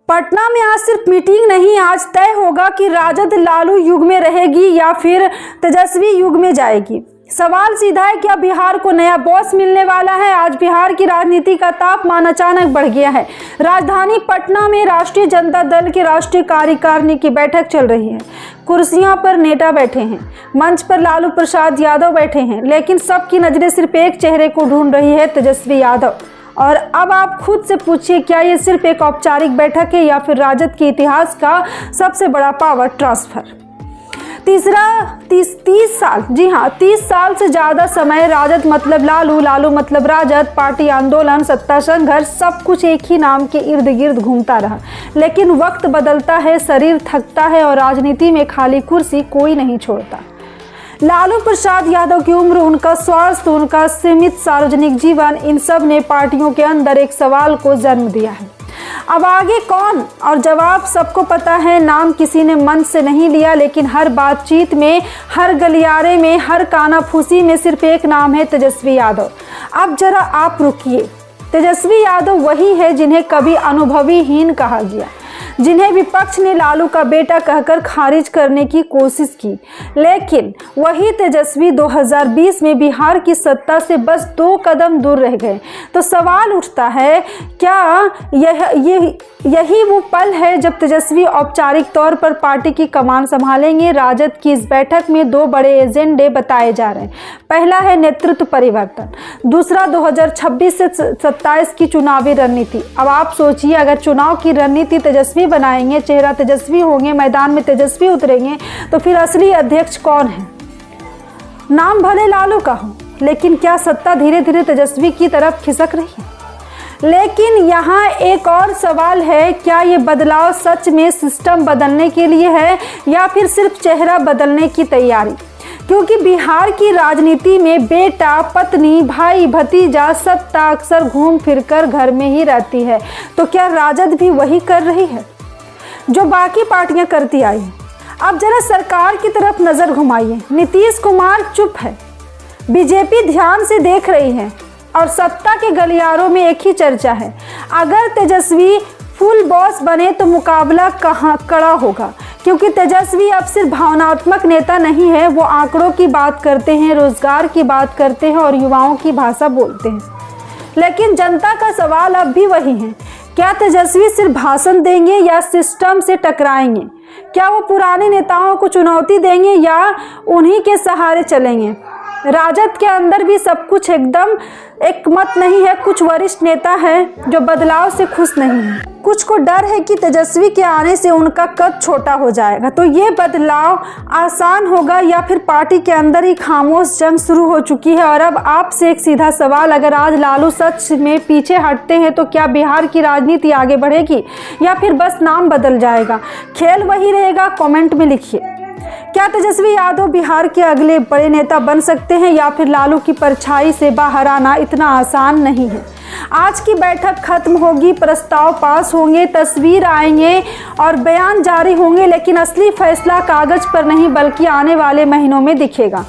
पटना में आज सिर्फ मीटिंग नहीं, आज तय होगा कि राजद लालू युग में रहेगी या फिर तेजस्वी युग में जाएगी। सवाल सीधा है, क्या बिहार को नया बॉस मिलने वाला है? आज बिहार की राजनीति का तापमान अचानक बढ़ गया है। राजधानी पटना में राष्ट्रीय जनता दल की राष्ट्रीय कार्यकारिणी की बैठक चल रही है। कुर्सियों पर नेता बैठे हैं, मंच पर लालू प्रसाद यादव बैठे हैं, लेकिन सबकी नजरें सिर्फ एक चेहरे को ढूंढ रही है, तेजस्वी यादव। और अब आप खुद से पूछिए, क्या ये सिर्फ एक औपचारिक बैठक है या फिर राजद के इतिहास का सबसे बड़ा पावर ट्रांसफर? 30 साल, जी हाँ, 30 साल से ज़्यादा समय राजद मतलब लालू, लालू मतलब राजद, पार्टी आंदोलन, सत्ता संघर्ष, सब कुछ एक ही नाम के इर्द गिर्द घूमता रहा। लेकिन वक्त बदलता है, शरीर थकता है और राजनीति में खाली कुर्सी कोई नहीं छोड़ता। लालू प्रसाद यादव की उम्र, उनका स्वास्थ्य, उनका सीमित सार्वजनिक जीवन, इन सब ने पार्टियों के अंदर एक सवाल को जन्म दिया है। अब आगे कौन? और जवाब सबको पता है। नाम किसी ने मन से नहीं लिया, लेकिन हर बातचीत में, हर गलियारे में, हर कानाफूसी में सिर्फ एक नाम है, तेजस्वी यादव। अब जरा आप रुकिए। तेजस्वी यादव वही है जिन्हें कभी अनुभवीहीन कहा गया, जिन्हें विपक्ष ने लालू का बेटा कहकर खारिज करने की कोशिश की, लेकिन वही तेजस्वी 2020 में बिहार की सत्ता से बस 2 कदम दूर रह गए। तो सवाल उठता है, क्या यही वो पल है जब तेजस्वी औपचारिक तौर पर पार्टी की कमान संभालेंगे? राजद की इस बैठक में 2 बड़े एजेंडे बताए जा रहे हैं। पहला है नेतृत्व परिवर्तन, दूसरा 2026 से 27 की चुनावी रणनीति। अब आप सोचिए, अगर चुनाव की रणनीति तेजस्वी बनाएंगे, चेहरा तेजस्वी होंगे, मैदान में तेजस्वी उतरेंगे, तो फिर असली अध्यक्ष कौन है? नाम भले लालू का हो, लेकिन क्या सत्ता धीरे धीरे तेजस्वी की तरफ खिसक रही है? लेकिन यहाँ एक और सवाल है, क्या ये बदलाव सच में सिस्टम बदलने के लिए है या फिर सिर्फ चेहरा बदलने की तैयारी? क्योंकि बिहार की राजनीति में बेटा, पत्नी, भाई, भतीजा, सत्ता अक्सर घूम फिरकर घर में ही रहती है। तो क्या राजद भी वही कर रही है जो बाकी पार्टियां करती आई हैं? अब जरा सरकार की तरफ नजर घुमाइए। नीतीश कुमार चुप है, बीजेपी ध्यान से देख रही है और सत्ता के गलियारों में एक ही चर्चा है, अगर तेजस्वी फुल बॉस बने तो मुकाबला कहाँ कड़ा होगा। क्योंकि तेजस्वी अब सिर्फ भावनात्मक नेता नहीं है, वो आंकड़ों की बात करते हैं, रोजगार की बात करते हैं और युवाओं की भाषा बोलते हैं। लेकिन जनता का सवाल अब भी वही है, क्या तेजस्वी सिर्फ भाषण देंगे या सिस्टम से टकराएंगे? क्या वो पुराने नेताओं को चुनौती देंगे या उन्हीं के सहारे चलेंगे? राजद के अंदर भी सब कुछ एकदम एक मत नहीं है। कुछ वरिष्ठ नेता हैं जो बदलाव से खुश नहीं हैं, कुछ को डर है कि तेजस्वी के आने से उनका कद छोटा हो जाएगा। तो ये बदलाव आसान होगा या फिर पार्टी के अंदर ही खामोश जंग शुरू हो चुकी है? और अब आपसे एक सीधा सवाल, अगर आज लालू सच में पीछे हटते हैं तो क्या बिहार की राजनीति आगे बढ़ेगी या फिर बस नाम बदल जाएगा? खेल वही रहेगा? कमेंट में लिखिए। क्या तेजस्वी यादव बिहार के अगले बड़े नेता बन सकते हैं या फिर लालू की परछाई से बाहर आना इतना आसान नहीं है? आज की बैठक खत्म होगी, प्रस्ताव पास होंगे, तस्वीर आएंगे और बयान जारी होंगे, लेकिन असली फैसला कागज पर नहीं बल्कि आने वाले महीनों में दिखेगा।